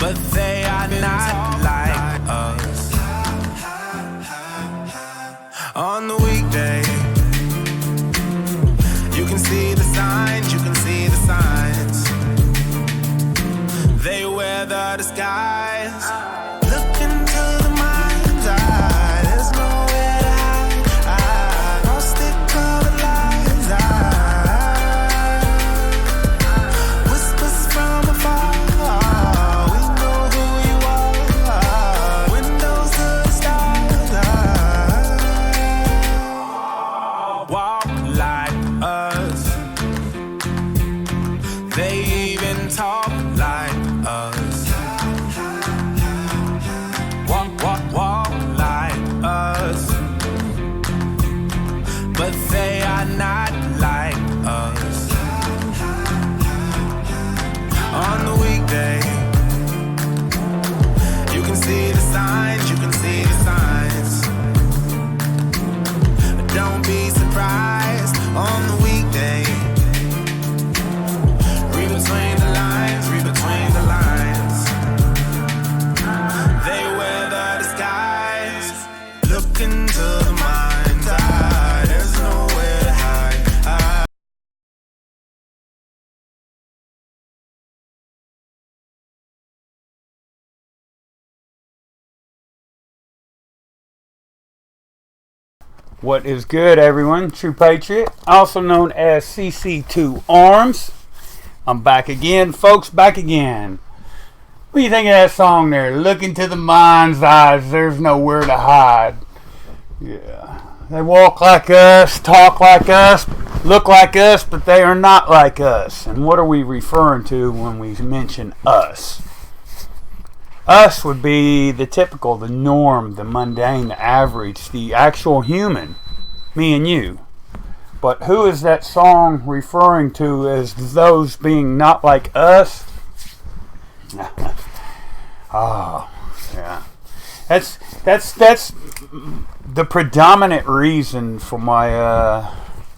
but they are not like us. On the weekday, you can see the signs, you can see the signs. They wear the disguise. Look into the mind's eye. There's nowhere to hide. Frosted-colored lines. Whispers from afar. We know who you are. Windows to the stars. Walk like us. They even talk like us. Walk like us. But they are not like us. On the weekday, you can see the signs, you can see the signs. But don't be surprised on the weekday. Read between the lines, read between the lines. They wear the disguise. Look into the mind's eye. There's nowhere to hide. What is good, everyone? True Patriot, also known as CC2 Arms. I'm back again, folks, back again. What do you think of that song there? Look into the mind's eyes, there's nowhere to hide. Yeah. They walk like us, talk like us, look like us, but they are not like us. And what are we referring to when we mention us? Us would be the typical, the norm, the mundane, the average, the actual human, me and you. But who is that song referring to as those being not like us? Oh, yeah. That's the predominant reason for my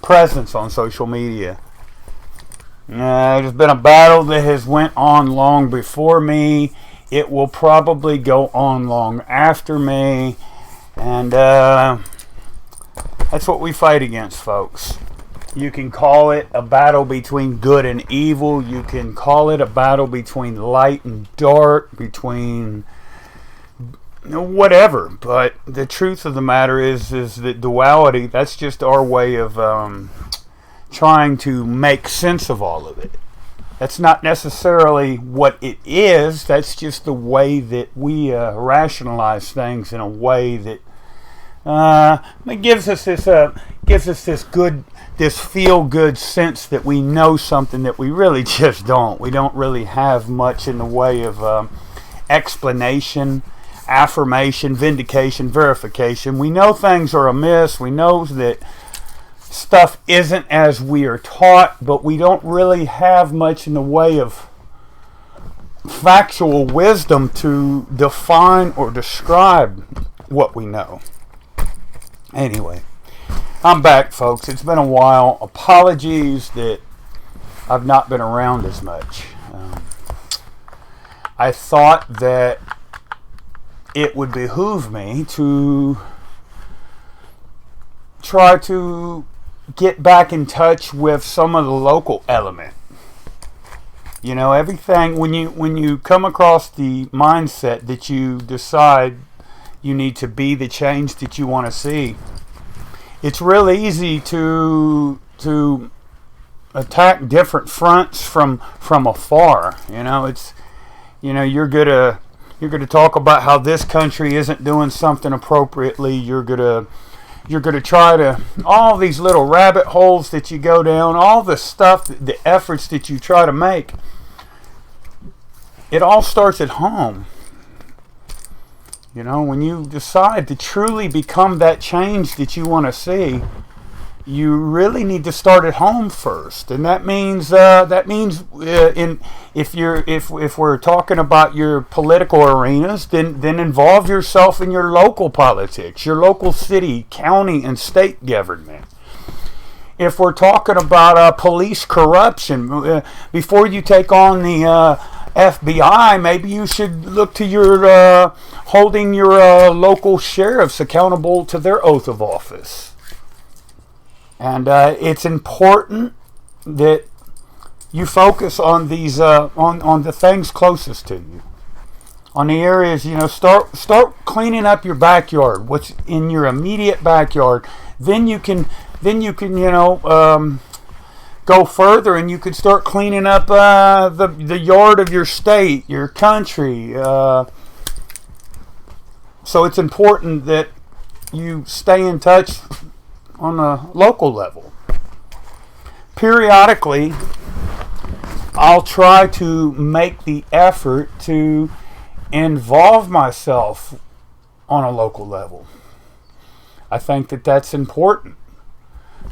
presence on social media. There's been a battle that has went on long before me. It will probably go on long after me. And that's what we fight against, folks. You can call it a battle between good and evil. You can call it a battle between light and dark, between whatever. But the truth of the matter is that duality, that's just our way of trying to make sense of all of it. That's not necessarily what it is. That's just the way that we rationalize things in a way that it gives us this feel-good sense that we know something that we really just don't. We don't really have much in the way of explanation, affirmation, vindication, verification. We know things are amiss. We know that stuff isn't as we are taught, but we don't really have much in the way of factual wisdom to define or describe what we know. Anyway, I'm back, folks. It's been a while. Apologies that I've not been around as much. I thought that it would behoove me to try to get back in touch with some of the local element. You know, everything, when you come across the mindset that you decide you need to be the change that you want to see, it's real easy to attack different fronts from afar. You know, you're gonna talk about how this country isn't doing something appropriately. You're gonna try to, all these little rabbit holes that you go down, all the stuff, the efforts that you try to make, it all starts at home. You know, when you decide to truly become that change that you want to see, you really need to start at home first, and that means if we're talking about your political arenas, then involve yourself in your local politics, your local city, county, and state government. If we're talking about police corruption, before you take on the FBI, maybe you should look to your holding your local sheriffs accountable to their oath of office. And it's important that you focus on these on the things closest to you, on the areas. Start cleaning up your backyard. What's in your immediate backyard? Then you can go further, and you could start cleaning up the yard of your state, your country. So it's important that you stay in touch on a local level. Periodically, I'll try to make the effort to involve myself on a local level. I think that that's important.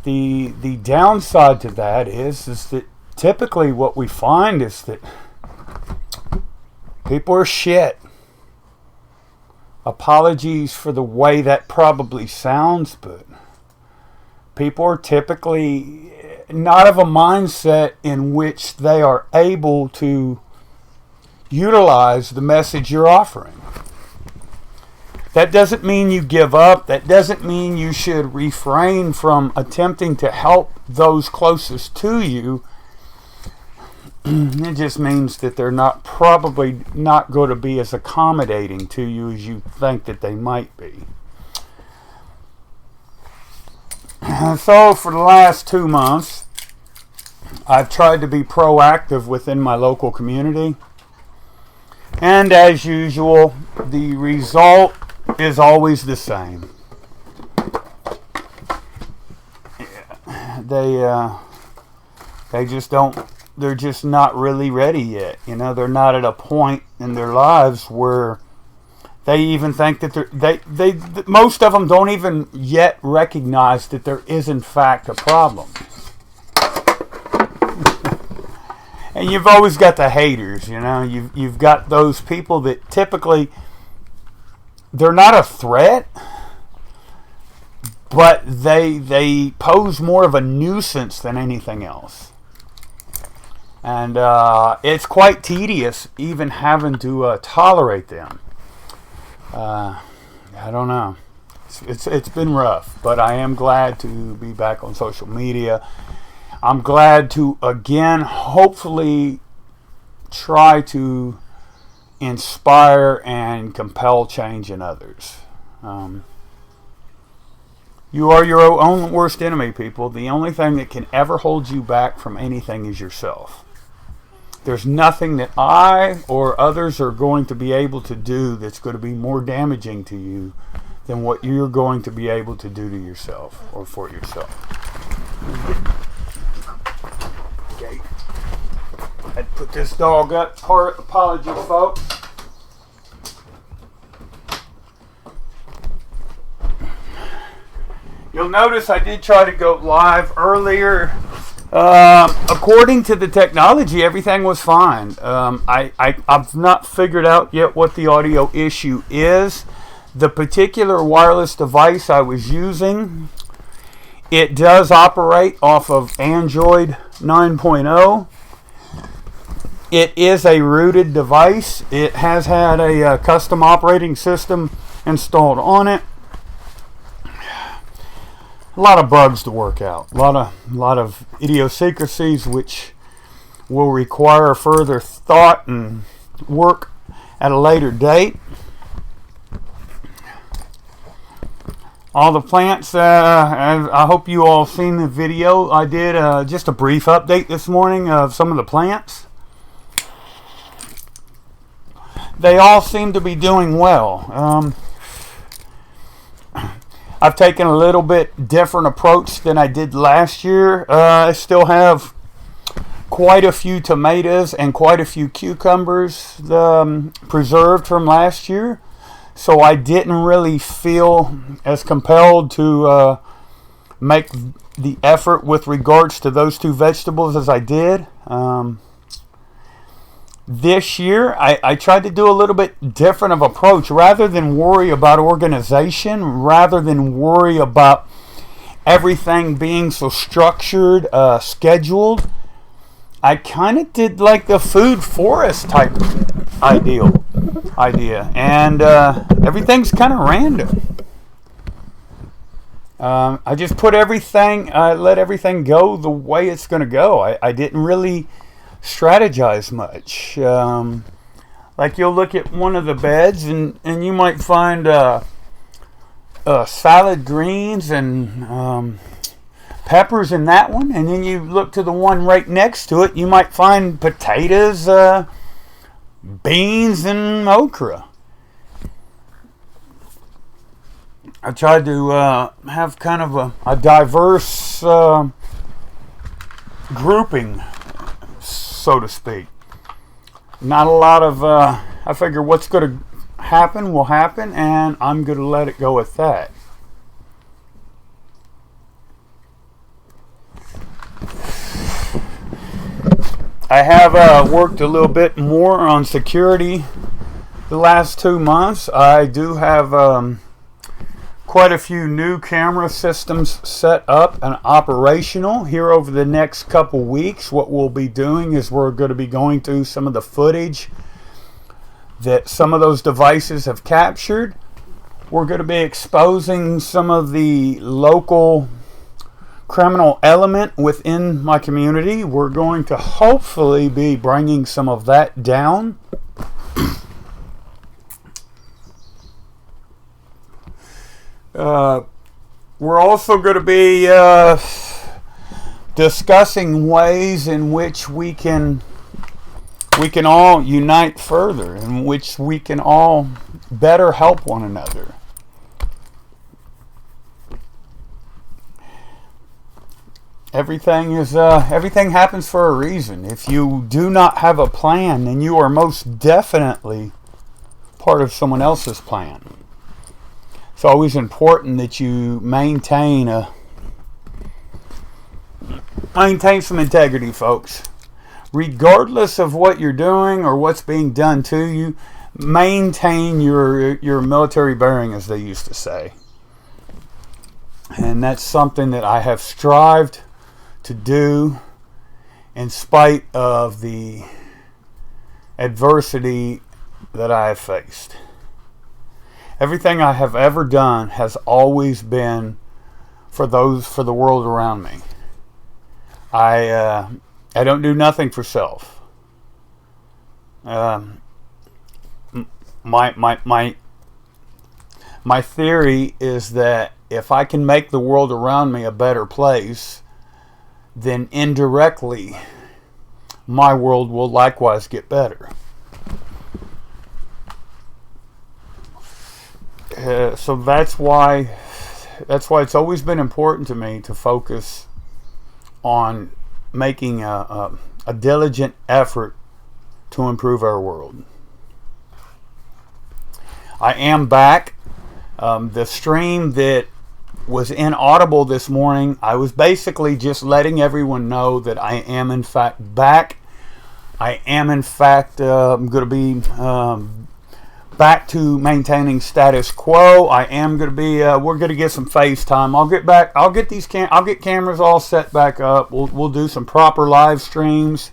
The downside to that is that typically what we find is that people are shit. Apologies for the way that probably sounds, but people are typically not of a mindset in which they are able to utilize the message you're offering. That doesn't mean you give up. That doesn't mean you should refrain from attempting to help those closest to you. It just means that they're probably not going to be as accommodating to you as you think that they might be. So for the last 2 months, I've tried to be proactive within my local community. And as usual, the result is always the same. Yeah, they just don't. They're just not really ready yet. They're not at a point in their lives where they even think that most of them don't even yet recognize that there is in fact a problem. And you've always got the haters. You've got those people that typically, they're not a threat, but they pose more of a nuisance than anything else. And it's quite tedious even having to tolerate them. I don't know. It's been rough, but I am glad to be back on social media. I'm glad to again, hopefully, try to inspire and compel change in others. You are your own worst enemy, people. The only thing that can ever hold you back from anything is yourself. There's nothing that I or others are going to be able to do that's going to be more damaging to you than what you're going to be able to do to yourself or for yourself. Okay. I'd put this dog up. Apologies, folks. You'll notice I did try to go live earlier. According to the technology, everything was fine. I've not figured out yet what the audio issue is. The particular wireless device I was using, it does operate off of Android 9.0. It is a rooted device. It has had a custom operating system installed on it. A lot of bugs to work out. A lot of idiosyncrasies which will require further thought and work at a later date. All the plants, I hope you all seen the video. I did just a brief update this morning of some of the plants. They all seem to be doing well. I've taken a little bit different approach than I did last year. I still have quite a few tomatoes and quite a few cucumbers preserved from last year. So I didn't really feel as compelled to make the effort with regards to those two vegetables as I did. This year, I tried to do a little bit different of approach. Rather than worry about organization, rather than worry about everything being so structured, scheduled, I kind of did like the food forest type idea, and everything's kind of random. I just put everything, let everything go the way it's going to go. I didn't really strategize much. Like you'll look at one of the beds and you might find salad greens and peppers in that one, and then you look to the one right next to it, you might find potatoes, beans, and okra. I tried to have kind of a diverse grouping, so to speak. Not a lot of, I figure what's going to happen will happen, and I'm going to let it go at that. I have worked a little bit more on security the last 2 months. I do have quite a few new camera systems set up and operational here over the next couple weeks. What we'll be doing is we're going to be going through some of the footage that some of those devices have captured. We're going to be exposing some of the local criminal element within my community. We're going to hopefully be bringing some of that down. We're also going to be discussing ways in which we can all unite further, in which we can all better help one another. Everything happens for a reason. If you do not have a plan, then you are most definitely part of someone else's plan. It's always important that you maintain some integrity, folks. Regardless of what you're doing or what's being done to you, maintain your military bearing, as they used to say. And that's something that I have strived to do in spite of the adversity that I have faced. Everything I have ever done has always been for the world around me. I don't do nothing for self. My theory is that if I can make the world around me a better place, then indirectly my world will likewise get better. So that's why it's always been important to me to focus on making a diligent effort to improve our world. I am back. The stream that was inaudible this morning, I was basically just letting everyone know that I am in fact back. I am in fact going to be back to maintaining status quo. I am going to be we're going to get some FaceTime. I'll get back. I'll get cameras all set back up. We'll do some proper live streams.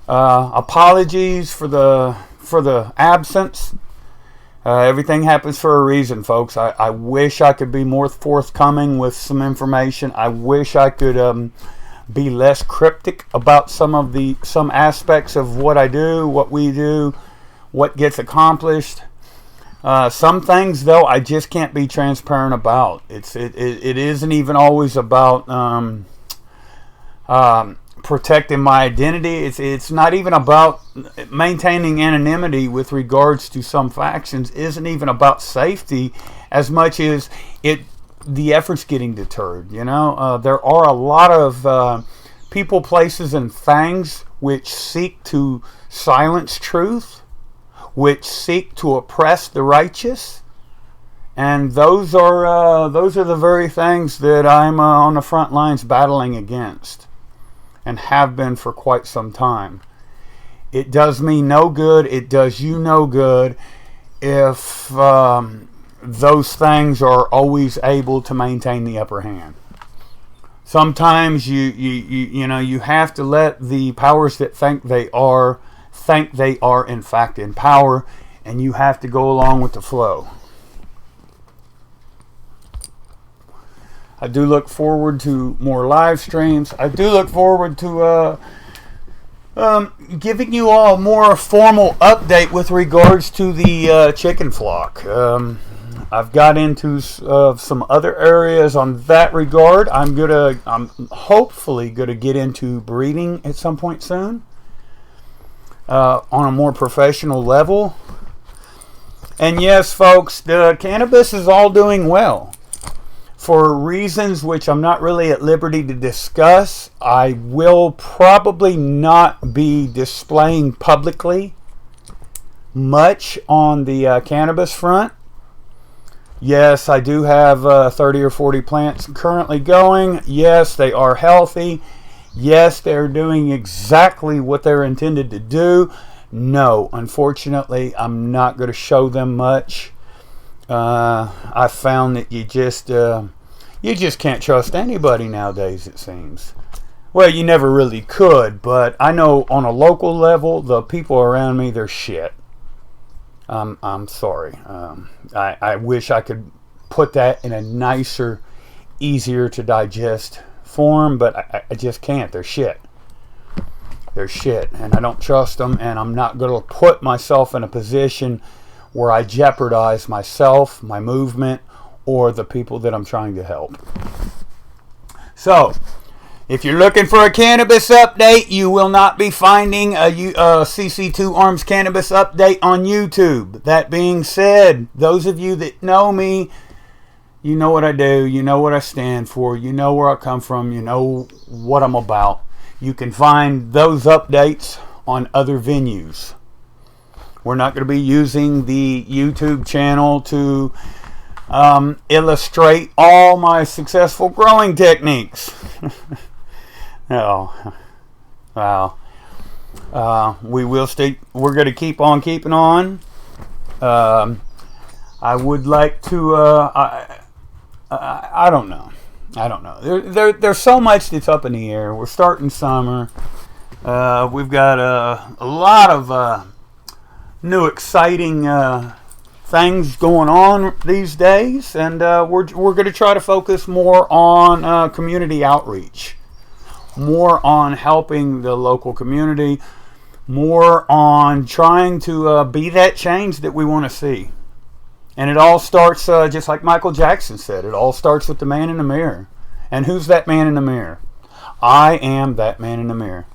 Apologies for the absence. Everything happens for a reason, folks. I wish I could be more forthcoming with some information. I wish I could be less cryptic about some aspects of what I do, what we do, what gets accomplished. Some things, though, I just can't be transparent about. It isn't even always about protecting my identity. It's not even about maintaining anonymity with regards to some factions. Isn't even about safety as much as the effort's getting deterred. There are a lot of people, places, and things which seek to silence truth, which seek to oppress the righteous, and those are the very things that I'm on the front lines battling against, and have been for quite some time. It does me no good. It does you no good if those things are always able to maintain the upper hand. Sometimes you have to let the powers that think they are in fact in power, and you have to go along with the flow. I do look forward to more live streams. I do look forward to giving you all a more formal update with regards to the chicken flock. I've got into some other areas on that regard. I'm hopefully gonna get into breeding at some point soon, on a more professional level. And yes, folks, the cannabis is all doing well. For reasons which I'm not really at liberty to discuss, I will probably not be displaying publicly much on the cannabis front. Yes, I do have 30 or 40 plants currently going. Yes, they are healthy. Yes, they're doing exactly what they're intended to do. No, unfortunately, I'm not going to show them much. I found that you just can't trust anybody nowadays, it seems. Well, you never really could, but I know on a local level, the people around me, they're shit. I'm sorry. I wish I could put that in a nicer, easier to digest form, but I just can't. They're shit. They're shit, and I don't trust them, and I'm not going to put myself in a position where I jeopardize myself, my movement, or the people that I'm trying to help. So, if you're looking for a cannabis update, you will not be finding a CC2 Arms cannabis update on YouTube. That being said, those of you that know me, you know what I do, you know what I stand for, you know where I come from, you know what I'm about. You can find those updates on other venues. We're not going to be using the YouTube channel to illustrate all my successful growing techniques. Oh, wow. We're going to keep on keeping on. I would like to, I don't know. There's so much that's up in the air. We're starting summer. We've got a lot of new exciting things going on these days, and we're going to try to focus more on community outreach, more on helping the local community, more on trying to be that change that we want to see. And it all starts, just like Michael Jackson said, it all starts with the man in the mirror. And who's that man in the mirror? I am that man in the mirror.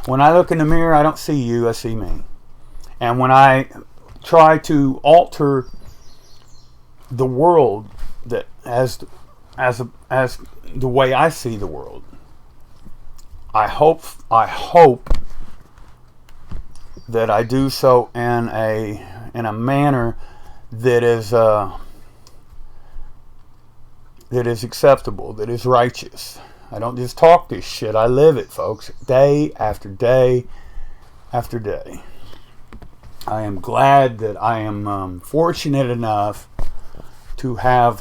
When I look in the mirror, I don't see you, I see me. And when I try to alter the world that as the way I see the world, I hope that I do so in a manner that is acceptable, that is righteous. I don't just talk this shit, I live it, folks, day after day after day. I am glad that I am fortunate enough to have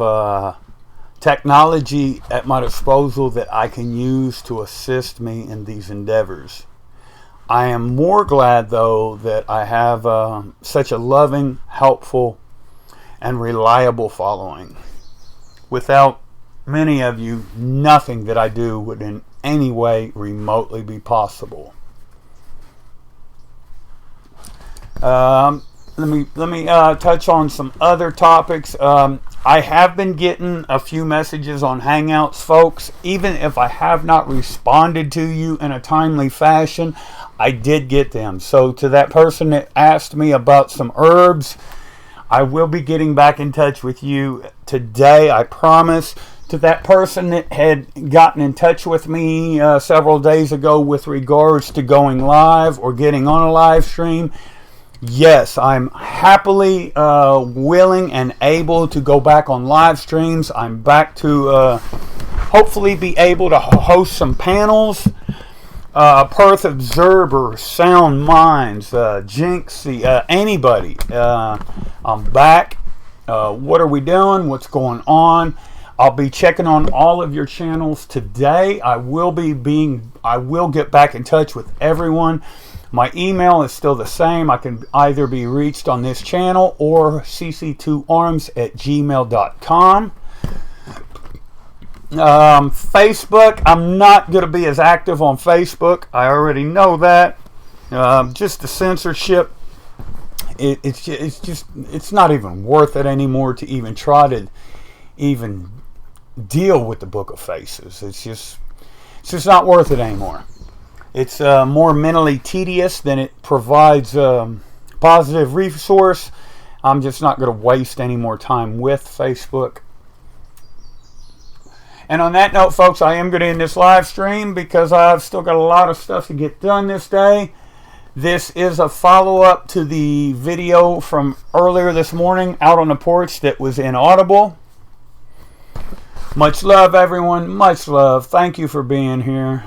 technology at my disposal that I can use to assist me in these endeavors. I am more glad, though, that I have such a loving, helpful, and reliable following. Without many of you, nothing that I do would in any way remotely be possible. Let me touch on some other topics. I have been getting a few messages on Hangouts, folks. Even if I have not responded to you in a timely fashion, I did get them. So to that person that asked me about some herbs, I will be getting back in touch with you today, I promise. To that person that had gotten in touch with me several days ago with regards to going live or getting on a live stream, yes, I'm happily willing and able to go back on live streams. I'm back to hopefully be able to host some panels. Perth Observer, Sound Minds, Jinxie, anybody. I'm back. What are we doing? What's going on? I'll be checking on all of your channels today. I will get back in touch with everyone. My email is still the same. I can either be reached on this channel or cc2arms@gmail.com. Facebook, I'm not going to be as active on Facebook. I already know that. Just the censorship. It's not even worth it anymore to even try to even deal with the Book of Faces. It's just not worth it anymore. It's more mentally tedious than it provides positive resource. I'm just not going to waste any more time with Facebook. And on that note, folks, I am going to end this live stream because I've still got a lot of stuff to get done this day. This is a follow-up to the video from earlier this morning out on the porch that was inaudible. Much love, everyone. Much love. Thank you for being here.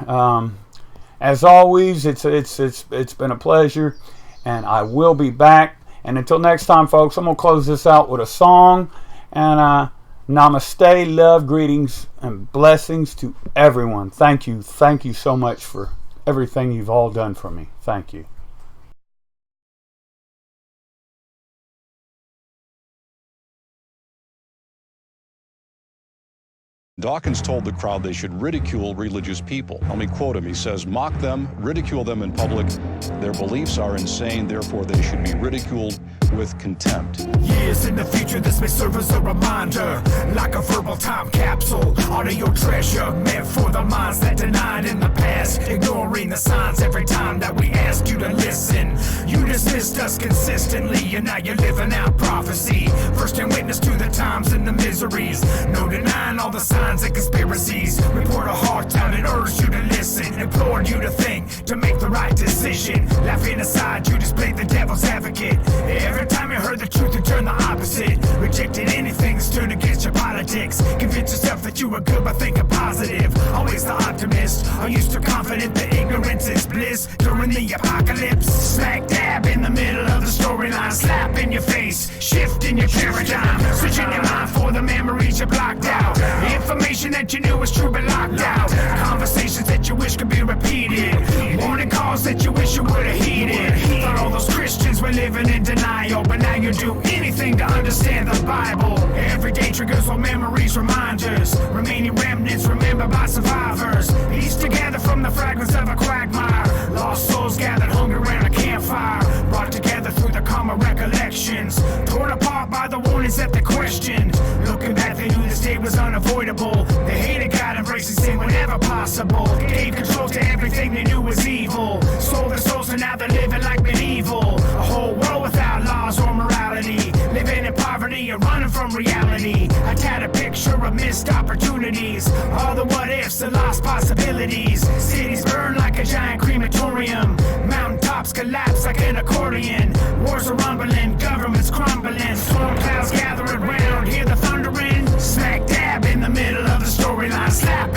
As always, it's been a pleasure, and I will be back. And until next time, folks, I'm going to close this out with a song. And namaste, love, greetings, and blessings to everyone. Thank you. Thank you so much for everything you've all done for me. Thank you. Dawkins told the crowd they should ridicule religious people. Let me quote him. He says, "Mock them, ridicule them in public. Their beliefs are insane, therefore they should be ridiculed with contempt." Years in the future, this may serve as a reminder, like a verbal time capsule. Honor your treasure, meant for the minds that denied in the past, ignoring the signs every time that we ask you to listen. You dismissed us consistently, and now you're living out prophecy. First-hand witness to the times and the miseries. No denying all the signs and conspiracies. We poured a hard time and urged you to listen, implored you to think, to make the right decision. Laughing aside, you just played the devil's advocate. Every time you heard the truth, you turned the opposite. Rejected anything that stood against your politics. Convinced yourself that you were good by thinking positive. Always the optimist, are you still confident that ignorance is bliss during the apocalypse? Smack dab in the middle of the storyline, slap in your face, shift in your paradigm, switching your mind for the memories you blocked out. Information that you knew was true but locked out. Conversations that you wish could be repeated. Warning calls that you wish you would have heeded. Thought all those Christians were living in denial, but now you do anything to understand the Bible. Every day triggers old memories, reminders, remaining remnants remembered by survivors. Pieced together from the fragments of a quagmire. Lost souls gathered hungry around a campfire. Brought together through the calmer recollections. Torn apart by the warnings that they questioned. Looking back, they knew this day was unavoidable. They hated God, embracing sin whenever possible. Gave control to everything they knew was evil. Sold their souls and now they're living like medieval. A whole world without laws or morality. Living in poverty and running from reality. I had a picture of missed opportunities. All the what ifs and lost possibilities. Cities burn like a giant crematorium. Mountaintops collapse like an accordion. Wars are rumbling.